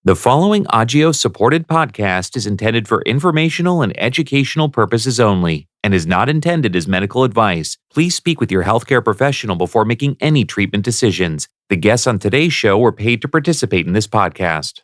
The following audio-supported podcast is intended for informational and educational purposes only and is not intended as medical advice. Please speak with your healthcare professional before making any treatment decisions. The guests on today's show were paid to participate in this podcast.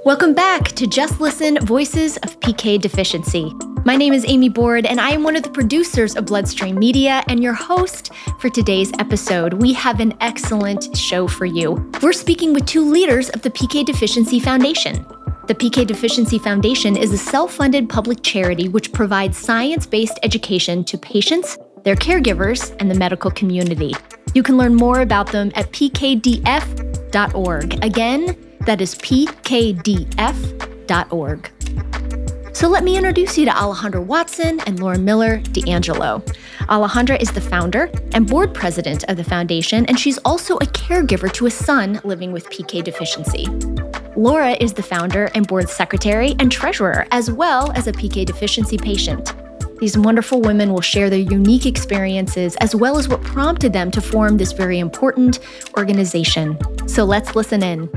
Welcome back to Just Listen Voices of PK Deficiency. My name is Amy Board, and I am one of the producers of Bloodstream Media and your host for today's episode. We have an excellent show for you. We're speaking with two leaders of the PK Deficiency Foundation. The PK Deficiency Foundation is a self-funded public charity which provides science-based education to patients, their caregivers, and the medical community. You can learn more about them at pkdf.org. Again, that is pkdf.org. So let me introduce you to Alejandra Watson and Lauren Miller D'Angelo. Alejandra is the founder and board president of the foundation, and she's also a caregiver to a son living with PK deficiency. Laura is the founder and board secretary and treasurer, as well as a PK deficiency patient. These wonderful women will share their unique experiences, as well as what prompted them to form this very important organization. So let's listen in.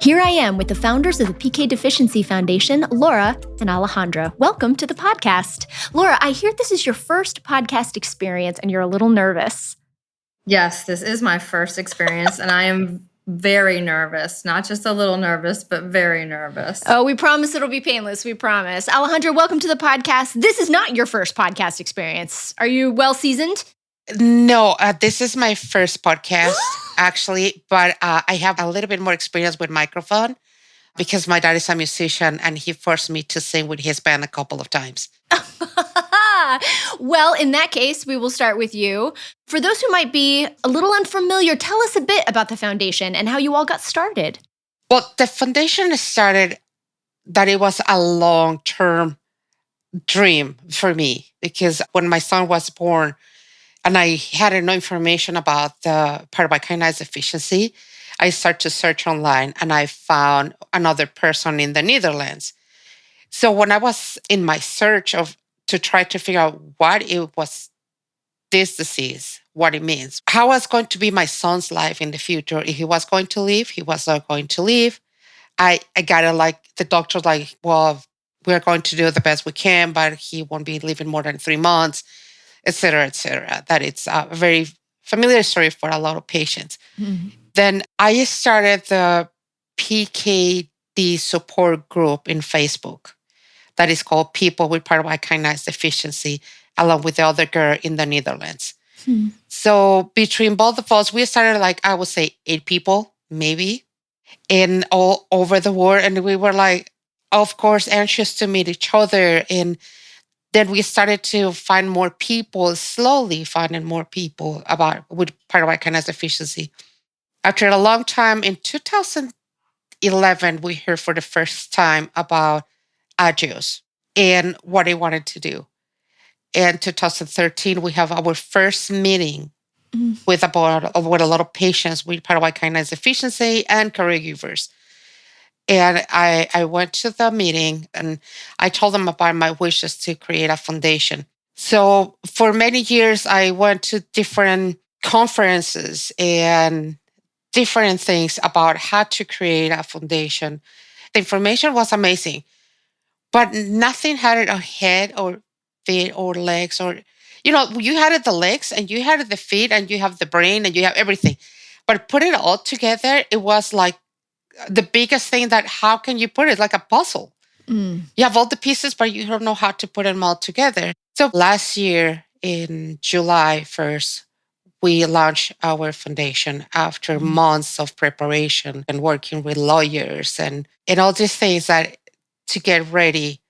Here I am with the founders of the PK Deficiency Foundation, Laura and Alejandra. Welcome to the podcast. Laura, I hear this is your first podcast experience and you're a little nervous. Yes, this is my first experience and I am very nervous. Not just a little nervous, but very nervous. Oh, we promise it'll be painless. We promise. Alejandra, welcome to the podcast. This is not your first podcast experience. Are you well seasoned? No, this is my first podcast, actually, but I have a little bit more experience with microphone because my dad is a musician and he forced me to sing with his band a couple of times. Well, in that case, we will start with you. For those who might be a little unfamiliar, tell us a bit about the foundation and how you all got started. Well, the foundation started that it was a long-term dream for me because when my son was born, and I had no information about the Pyruvate Kinase deficiency, I started to search online and I found another person in the Netherlands. So when I was in my search to try to figure out what it was, this disease, what it means, how was going to be my son's life in the future, if he was going to live, he was not going to live. I got it the doctor's well, we're going to do the best we can, but he won't be living more than 3 months. Et cetera, et cetera. That it's a very familiar story for a lot of patients. Mm-hmm. Then I started the PKD support group in Facebook that is called People with Pyruvate Kinase Deficiency, along with the other girl in the Netherlands. Mm-hmm. So between both of us, we started I would say 8 people, maybe, in all over the world. And we were of course, anxious to meet each other. And then we started to find more people, slowly finding more people with Pyruvate Kinase deficiency. After a long time, in 2011, we heard for the first time about Agios and what they wanted to do. In 2013, we have our first meeting with a lot of patients with Pyruvate Kinase deficiency and caregivers. And I went to the meeting and I told them about my wishes to create a foundation. So for many years, I went to different conferences and different things about how to create a foundation. The information was amazing, but nothing had a head or feet or legs you had the legs and you had the feet and you have the brain and you have everything. But put it all together, it was the biggest thing that how can you put it like a puzzle? You have all the pieces, but you don't know how to put them all together. So last year in July 1st, we launched our foundation after months of preparation and working with lawyers and all these things to get ready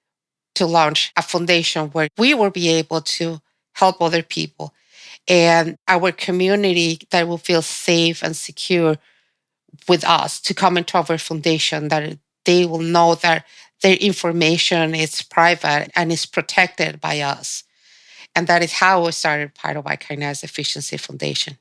to launch a foundation where we will be able to help other people and our community that will feel safe and secure with us to come into our foundation, that they will know that their information is private and is protected by us. And that is how we started Pyruvate Kinase Deficiency Foundation.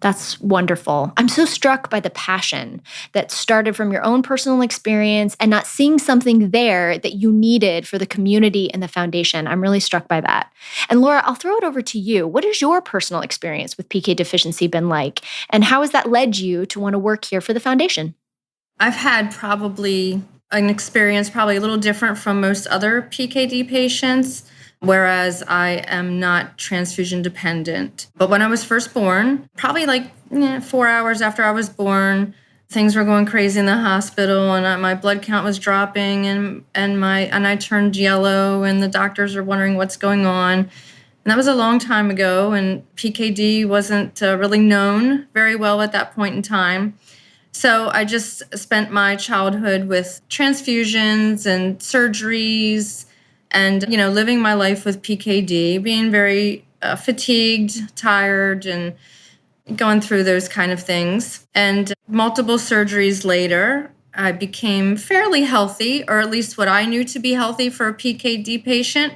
That's wonderful. I'm so struck by the passion that started from your own personal experience and not seeing something there that you needed for the community and the foundation. I'm really struck by that. And Laura, I'll throw it over to you. What has your personal experience with PK deficiency been like? And how has that led you to want to work here for the foundation? I've had probably an experience probably a little different from most other PKD patients, whereas I am not transfusion dependent. But when I was first born, probably 4 hours after I was born, things were going crazy in the hospital, and my blood count was dropping, and I turned yellow, and the doctors were wondering what's going on. And that was a long time ago, and PKD wasn't really known very well at that point in time. So I just spent my childhood with transfusions and surgeries and, living my life with PKD, being very fatigued, tired, and going through those kind of things. And multiple surgeries later, I became fairly healthy, or at least what I knew to be healthy for a PKD patient.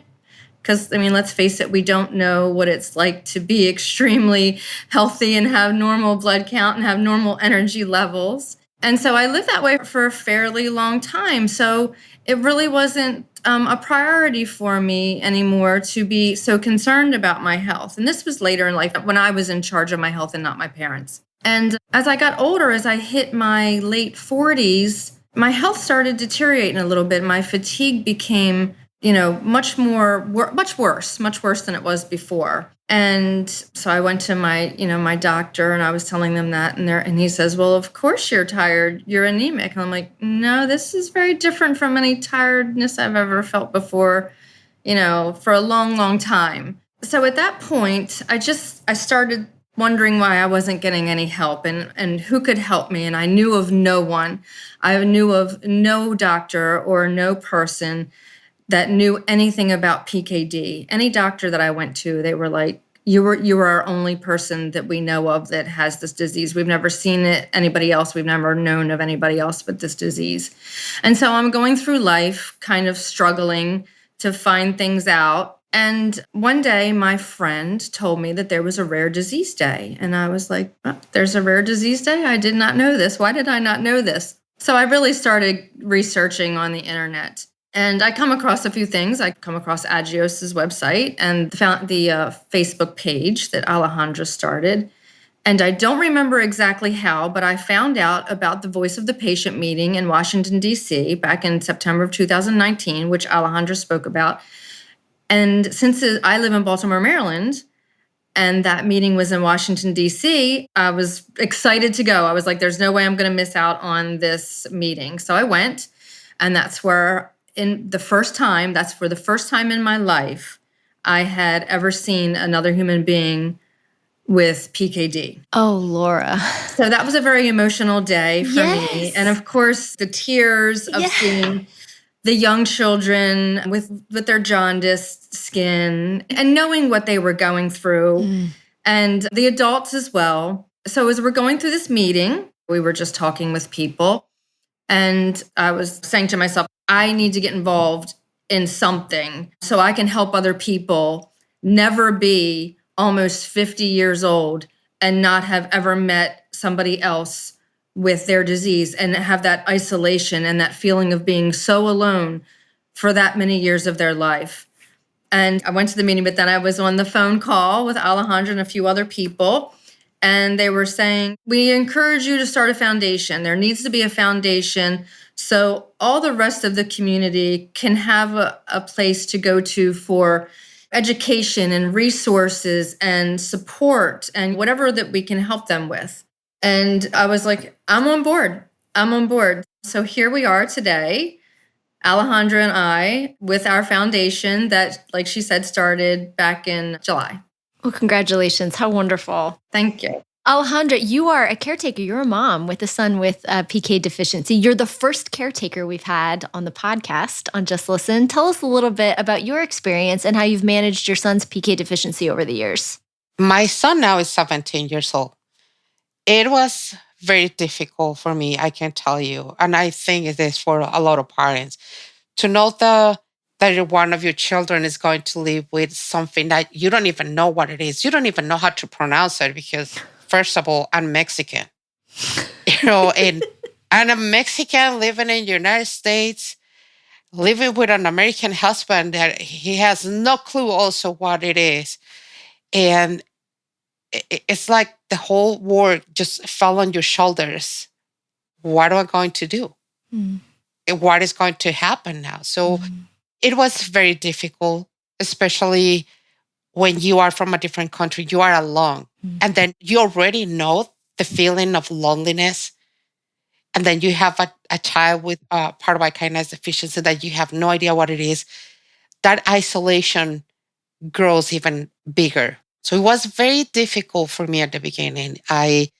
Because, let's face it, we don't know what it's like to be extremely healthy and have normal blood count and have normal energy levels. And so I lived that way for a fairly long time. So it really wasn't a priority for me anymore to be so concerned about my health. And this was later in life when I was in charge of my health and not my parents. And as I got older, as I hit my late 40s, my health started deteriorating a little bit. My fatigue became much worse than it was before. And so I went to my doctor, and I was telling them that, and he says, well, of course you're tired, you're anemic. And I'm like, no, this is very different from any tiredness I've ever felt before, for a long, long time. So at that point, I started wondering why I wasn't getting any help and who could help me. And I knew of no one. I knew of no doctor or no person that knew anything about PKD. Any doctor that I went to, they were like, you were our only person that we know of that has this disease. We've never seen anybody else. We've never known of anybody else with this disease. And so I'm going through life kind of struggling to find things out. And one day my friend told me that there was a rare disease day. And I was like, oh, there's a rare disease day? I did not know this. Why did I not know this? So I really started researching on the internet. And I come across a few things. I come across Agios's website and found the Facebook page that Alejandra started. And I don't remember exactly how, but I found out about the Voice of the Patient meeting in Washington, D.C. back in September of 2019, which Alejandra spoke about. And since I live in Baltimore, Maryland, and that meeting was in Washington, D.C., I was excited to go. I was like, there's no way I'm going to miss out on this meeting. So I went, and that's for the first time in my life I had ever seen another human being with PKD. Oh, Laura. So that was a very emotional day for me. And of course, the tears of seeing the young children with their jaundiced skin and knowing what they were going through, and the adults as well. So as we're going through this meeting, we were just talking with people, and I was saying to myself, I need to get involved in something so I can help other people never be almost 50 years old and not have ever met somebody else with their disease and have that isolation and that feeling of being so alone for that many years of their life. And I went to the meeting, but then I was on the phone call with Alejandra and a few other people. And they were saying, we encourage you to start a foundation. There needs to be a foundation so all the rest of the community can have a place to go to for education and resources and support and whatever that we can help them with. And I was like, I'm on board. So here we are today, Alejandra and I, with our foundation that, like she said, started back in July. Well, congratulations. How wonderful. Thank you. Alejandra, you are a caretaker. You're a mom with a son with PK deficiency. You're the first caretaker we've had on the podcast on Just Listen. Tell us a little bit about your experience and how you've managed your son's PK deficiency over the years. My son now is 17 years old. It was very difficult for me, I can tell you. And I think it is for a lot of parents to know that one of your children is going to live with something that you don't even know what it is. You don't even know how to pronounce it because first of all, I'm Mexican, and I'm a Mexican living in the United States, living with an American husband that he has no clue also what it is. And it's like the whole world just fell on your shoulders. What am I going to do? Mm. What is going to happen now? So it was very difficult, especially when you are from a different country, you are alone. And then you already know the feeling of loneliness. And then you have a child with Pyruvate Kinase deficiency that you have no idea what it is. That isolation grows even bigger. So it was very difficult for me at the beginning. I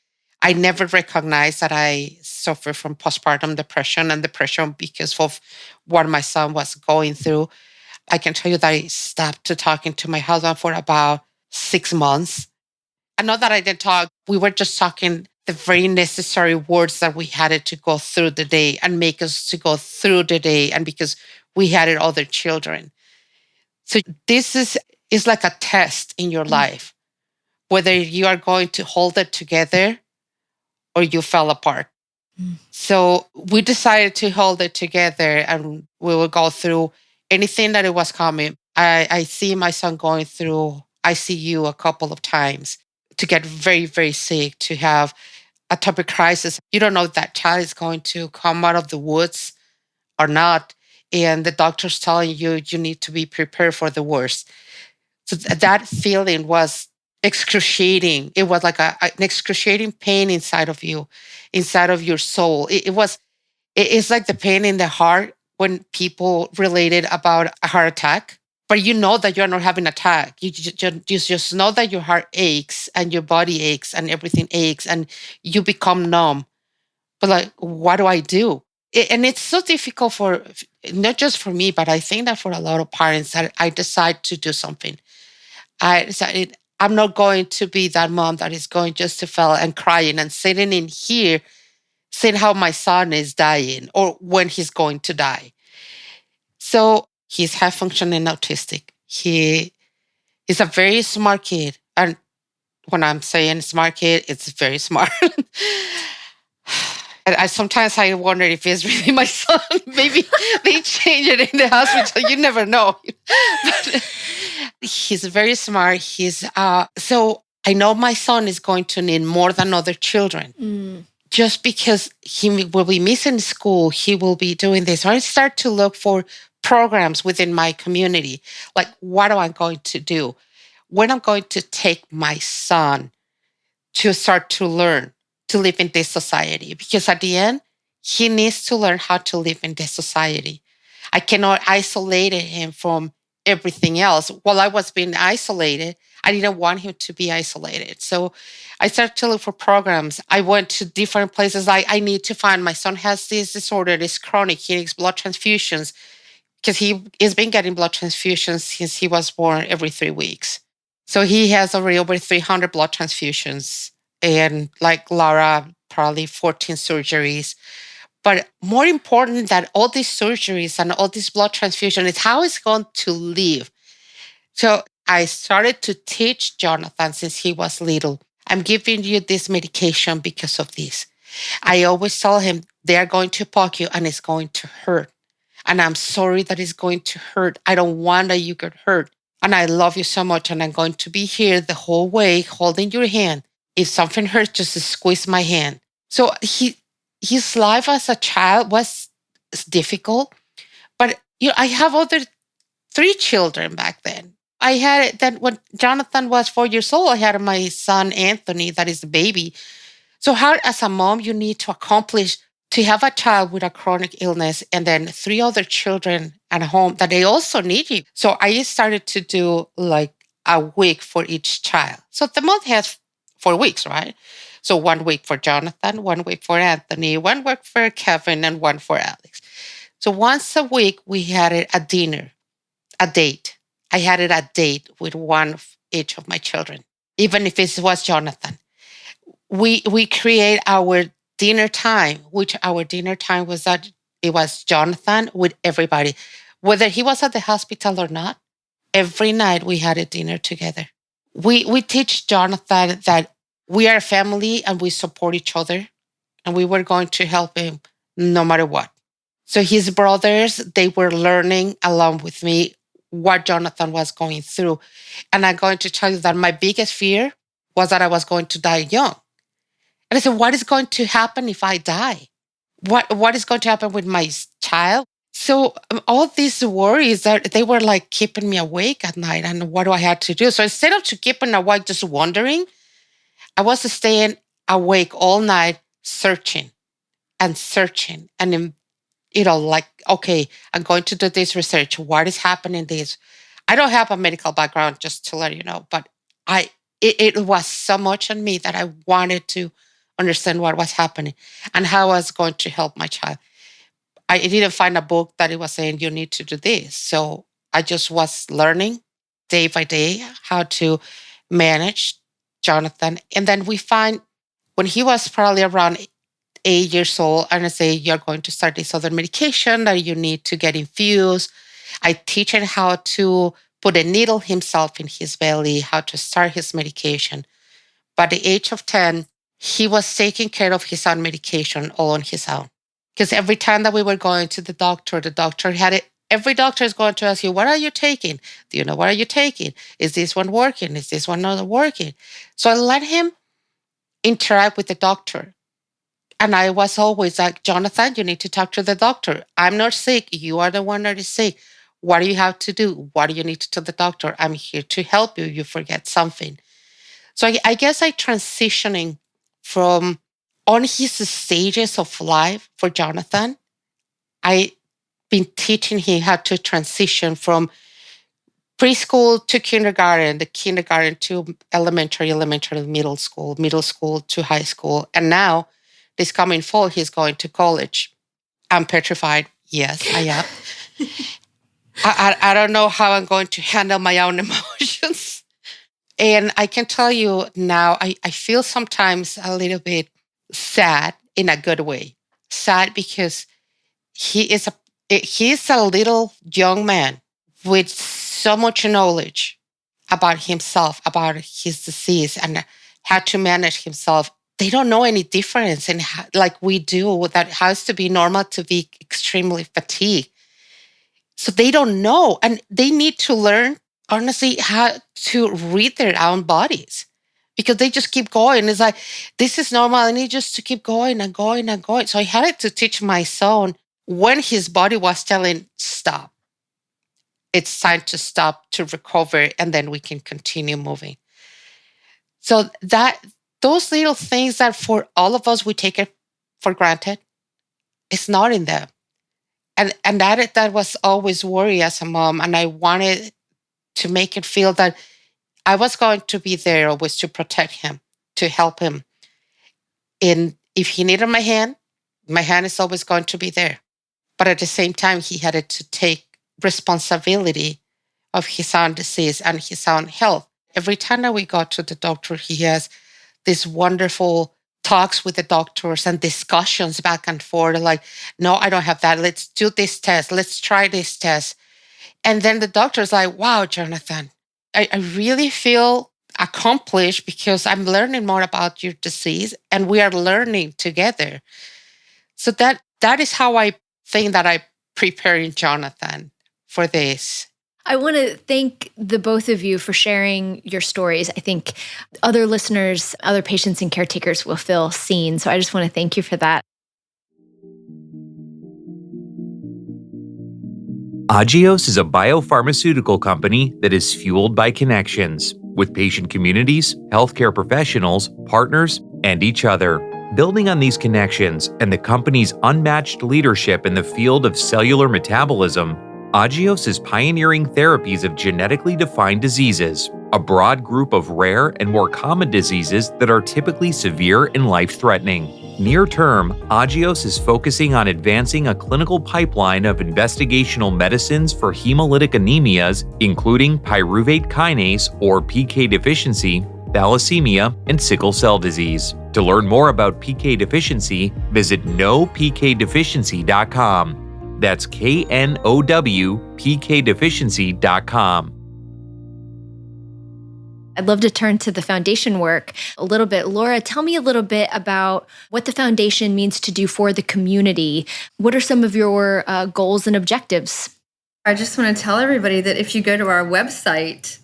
never recognized that I suffer from postpartum depression and depression because of what my son was going through. I can tell you that I stopped to talking to my husband for about 6 months. I know that I didn't talk. We were just talking the very necessary words that we had to go through the day and make us to go through the day. And because we had other children. So this is like a test in your life, whether you are going to hold it together or you fell apart. So we decided to hold it together and we will go through anything that it was coming. I see my son going through ICU a couple of times to get very, very sick, to have a type of crisis. You don't know if that child is going to come out of the woods or not. And the doctor's telling you, you need to be prepared for the worst. So that feeling was excruciating. It was like an excruciating pain inside of you, inside of your soul. It's like the pain in the heart when people related about a heart attack, but you know that you're not having an attack. You just know that your heart aches and your body aches and everything aches and you become numb. But like, what do I do? And it's so difficult for, not just for me, but I think that for a lot of parents that I decide to do something. I decided I'm not going to be that mom that is going just to fail and crying and sitting in here saying how my son is dying or when he's going to die. So he's high functioning autistic. He's a very smart kid. And when I'm saying smart kid, it's very smart. And sometimes I wonder if it's really my son. Maybe they change it in the hospital. You never know. But he's very smart. So I know my son is going to need more than other children. Just because he will be missing school, he will be doing this. So I start to look for programs within my community. Like, what am I going to do? When I'm going to take my son to start to learn to live in this society? Because at the end, he needs to learn how to live in this society. I cannot isolate him from everything else. While I was being isolated, I didn't want him to be isolated. So I started to look for programs. I went to different places. I need to find, my son has this disorder, it's chronic. He needs blood transfusions because he has been getting blood transfusions since he was born every 3 weeks. So he has already over 300 blood transfusions. And like Laura, probably 14 surgeries. But more important than all these surgeries and all these blood transfusions is how he's going to live. So I started to teach Jonathan since he was little. I'm giving you this medication because of this. I always tell him they are going to poke you and it's going to hurt. And I'm sorry that it's going to hurt. I don't want that you get hurt. And I love you so much. And I'm going to be here the whole way holding your hand. If something hurts, just squeeze my hand. So his life as a child was difficult. But I have other 3 children back then. I had it then when Jonathan was 4 years old, I had my son, Anthony, that is the baby. So how, as a mom, you need to accomplish to have a child with a chronic illness and then 3 other children at home that they also need you. So I started to do like a week for each child. So the month has 4 weeks, right? So 1 week for Jonathan, 1 week for Anthony, 1 week for Kevin, and 1 for Alex. So once a week, we had a dinner, a date. I had a date with one of each of my children, even if it was Jonathan. We create our dinner time, which our dinner time was that it was Jonathan with everybody. Whether he was at the hospital or not, every night we had a dinner together. We teach Jonathan that we are a family and we support each other, and we were going to help him no matter what. So his brothers, they were learning along with me what Jonathan was going through. And I'm going to tell you that my biggest fear was that I was going to die young. And I said, what is going to happen if I die? What is going to happen with my child? So all these worries, that they were like keeping me awake at night, and what do I have to do? So instead of keeping awake, just wondering, I was staying awake all night searching. And like, okay, I'm going to do this research. What is happening this? I don't have a medical background, just to let you know, but it was so much on me that I wanted to understand what was happening and how I was going to help my child. I didn't find a book that it was saying you need to do this. So I just was learning day by day how to manage Jonathan. And then we find when he was probably around 8 years old, and I say, you're going to start this other medication that you need to get infused. I teach him how to put a needle himself in his belly, how to start his medication. By the age of 10, he was taking care of his own medication all on his own. Because every time that we were going to the doctor had it. Every doctor is going to ask you, what are you taking? Do you know what are you taking? Is this one working? Is this one not working? So I let him interact with the doctor. And I was always like, Jonathan, you need to talk to the doctor. I'm not sick. You are the one that is sick. What do you have to do? What do you need to tell the doctor? I'm here to help you. You forget something. So I guess I transitioning from on his stages of life for Jonathan, I've been teaching him how to transition from preschool to kindergarten, the kindergarten to elementary, middle school to high school. And now, this coming fall, he's going to college. I'm petrified. Yes, I am. I don't know how I'm going to handle my own emotions. And I can tell you now, I feel sometimes a little bit sad in a good way. Sad because he's a little young man with so much knowledge about himself, about his disease, and how to manage himself. They don't know any difference in how, like we do, that has to be normal to be extremely fatigued. So they don't know, and they need to learn, honestly, how to read their own bodies, because they just keep going. It's like, this is normal. I need just to keep going and going and going. So I had to teach my son when his body was telling, stop. It's time to stop, to recover, and then we can continue moving. So those little things that for all of us, we take it for granted, it's not in them. And that was always worry as a mom. And I wanted to make it feel that I was going to be there always to protect him, to help him. And if he needed my hand is always going to be there. But at the same time, he had to take responsibility of his own disease and his own health. Every time that we go to the doctor, he has these wonderful talks with the doctors and discussions back and forth, like, no, I don't have that. Let's do this test. Let's try this test. And then the doctor's like, wow, Jonathan, I really feel accomplished because I'm learning more about your disease and we are learning together. So that is how I think that I'm preparing Jonathan for this. I want to thank the both of you for sharing your stories. I think other listeners, other patients and caretakers will feel seen. So I just want to thank you for that. Agios is a biopharmaceutical company that is fueled by connections with patient communities, healthcare professionals, partners, and each other. Building on these connections and the company's unmatched leadership in the field of cellular metabolism, Agios is pioneering therapies of genetically defined diseases, a broad group of rare and more common diseases that are typically severe and life-threatening. Near term, Agios is focusing on advancing a clinical pipeline of investigational medicines for hemolytic anemias, including pyruvate kinase or PK deficiency, thalassemia, and sickle cell disease. To learn more about PK deficiency, visit knowpkdeficiency.com. That's knowpkdeficiency.com. I'd love to turn to the foundation work a little bit. Laura, tell me a little bit about what the foundation means to do for the community. What are some of your goals and objectives? I just want to tell everybody that if you go to our website,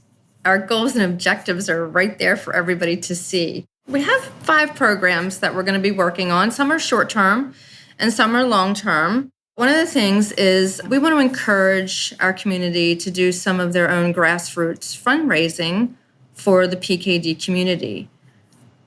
our goals and objectives are right there for everybody to see. We have 5 programs that we're going to be working on. Some are short-term and some are long-term. One of the things is we want to encourage our community to do some of their own grassroots fundraising for the PKD community,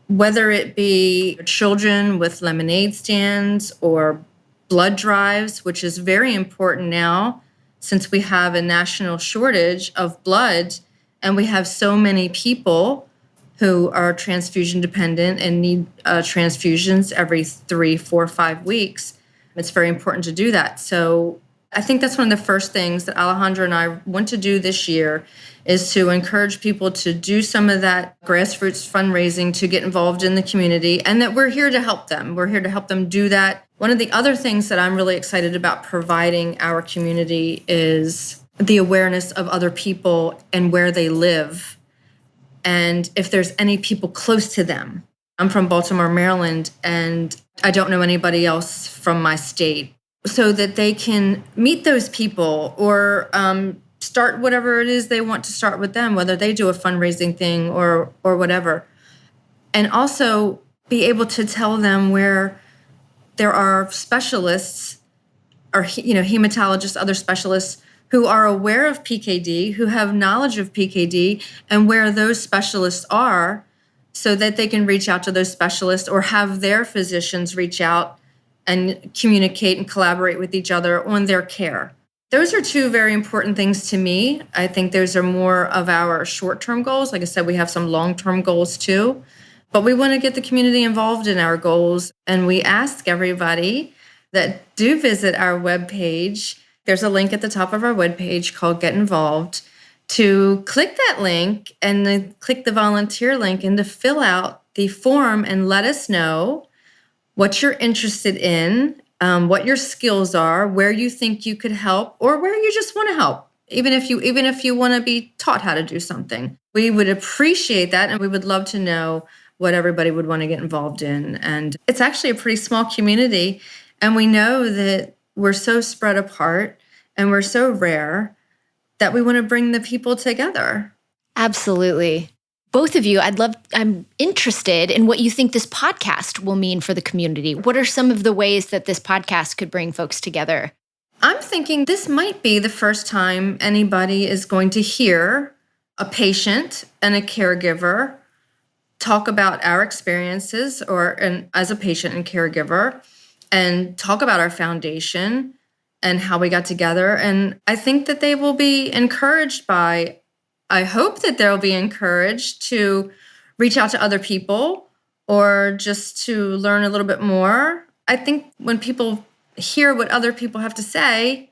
whether it be children with lemonade stands or blood drives, which is very important now since we have a national shortage of blood and we have so many people who are transfusion dependent and need transfusions every 3, 4, 5 weeks. It's very important to do that. So I think that's one of the first things that Alejandra and I want to do this year is to encourage people to do some of that grassroots fundraising to get involved in the community, and that we're here to help them. We're here to help them do that. One of the other things that I'm really excited about providing our community is the awareness of other people and where they live, and if there's any people close to them. I'm from Baltimore, Maryland, and I don't know anybody else from my state, so that they can meet those people or start whatever it is they want to start with them, whether they do a fundraising thing or whatever. And also be able to tell them where there are specialists or hematologists, other specialists who are aware of PKD, who have knowledge of PKD, and where those specialists are, so that they can reach out to those specialists or have their physicians reach out and communicate and collaborate with each other on their care. Those are 2 very important things to me. I think those are more of our short-term goals. Like I said, we have some long-term goals too, but we want to get the community involved in our goals. And we ask everybody that do visit our webpage. There's a link at the top of our webpage called Get Involved, to click that link and then click the volunteer link and to fill out the form and let us know what you're interested in, what your skills are, where you think you could help, or where you just want to help. Even if you want to be taught how to do something, we would appreciate that, and we would love to know what everybody would want to get involved in. And it's actually a pretty small community, and we know that we're so spread apart and we're so rare that we want to bring the people together. Absolutely. Both of you, I'm interested in what you think this podcast will mean for the community. What are some of the ways that this podcast could bring folks together? I'm thinking this might be the first time anybody is going to hear a patient and a caregiver talk about our experiences as a patient and caregiver, and talk about our foundation and how we got together. And I think that they will be encouraged I hope that they'll be encouraged to reach out to other people or just to learn a little bit more. I think when people hear what other people have to say,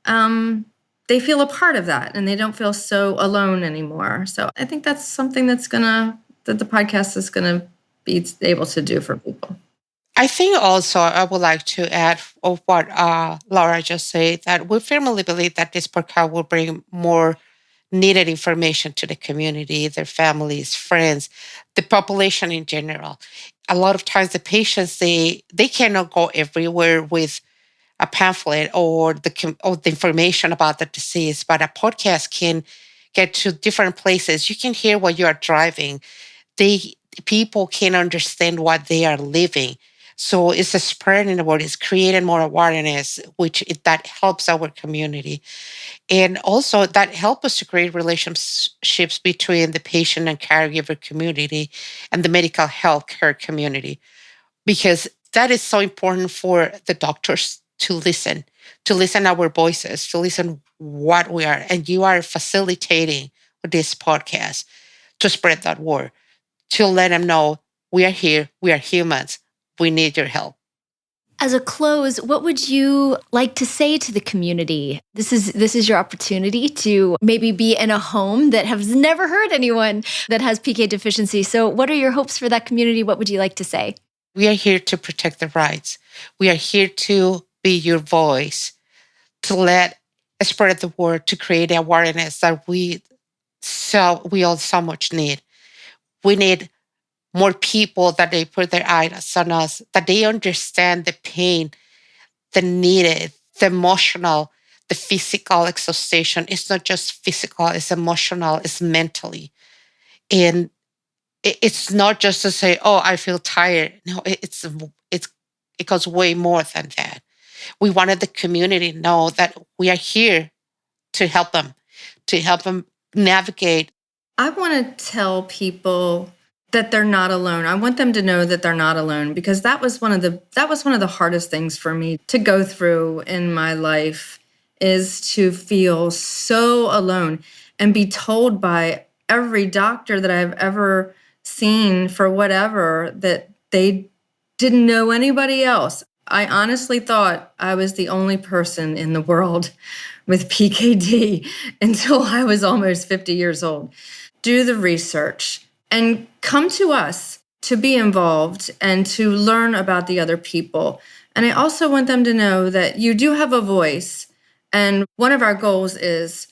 they feel a part of that and they don't feel so alone anymore. So I think that's something that the podcast is going to be able to do for people. I think also I would like to add of what Laura just said, that we firmly believe that this podcast will bring more needed information to the community, their families, friends, the population in general. A lot of times the patients, they cannot go everywhere with a pamphlet or the information about the disease, but a podcast can get to different places. You can hear what you are driving. People can understand what they are living. So it's a spreading the word, it's creating more awareness, that helps our community. And also that helps us to create relationships between the patient and caregiver community and the medical health care community, because that is so important for the doctors to listen our voices, to listen what we are. And you are facilitating this podcast to spread that word, to let them know we are here, we are humans, we need your help. As a close, what would you like to say to the community? This is your opportunity to maybe be in a home that has never heard anyone that has PK deficiency. So what are your hopes for that community? What would you like to say? We are here to protect the rights. We are here to be your voice, to spread the word, to create awareness that we So we all so much need. We need more people that they put their eyes on us, that they understand the pain, the needed, the emotional, the physical exhaustion. It's not just physical, it's emotional, it's mentally. And it's not just to say, oh, I feel tired. No, it goes way more than that. We wanted the community to know that we are here to help them navigate. I want to tell people that they're not alone. I want them to know that they're not alone, because that was one of the hardest things for me to go through in my life, is to feel so alone and be told by every doctor that I've ever seen for whatever that they didn't know anybody else. I honestly thought I was the only person in the world with PKD until I was almost 50 years old. Do the research and come to us to be involved and to learn about the other people. And I also want them to know that you do have a voice. And one of our goals is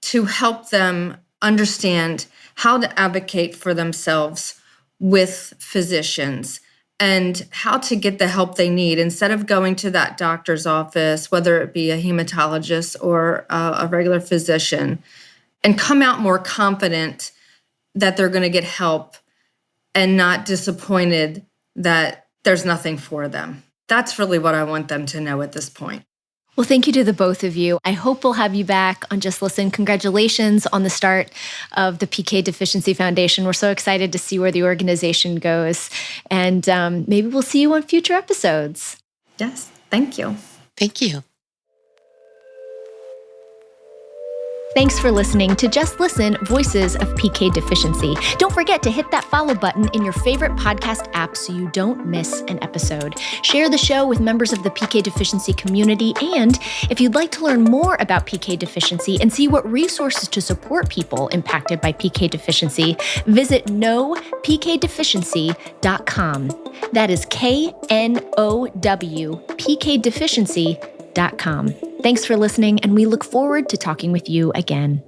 to help them understand how to advocate for themselves with physicians and how to get the help they need instead of going to that doctor's office, whether it be a hematologist or a regular physician, and come out more confident that they're going to get help and not disappointed that there's nothing for them. That's really what I want them to know at this point. Well, thank you to the both of you. I hope we'll have you back on Just Listen. Congratulations on the start of the PK Deficiency Foundation. We're so excited to see where the organization goes. And maybe we'll see you on future episodes. Yes, thank you. Thank you. Thanks for listening to Just Listen, Voices of PK Deficiency. Don't forget to hit that follow button in your favorite podcast app so you don't miss an episode. Share the show with members of the PK Deficiency community. And if you'd like to learn more about PK Deficiency and see what resources to support people impacted by PK Deficiency, visit knowpkdeficiency.com. That is KNOW, pkdeficiency.com. Thanks for listening, and we look forward to talking with you again.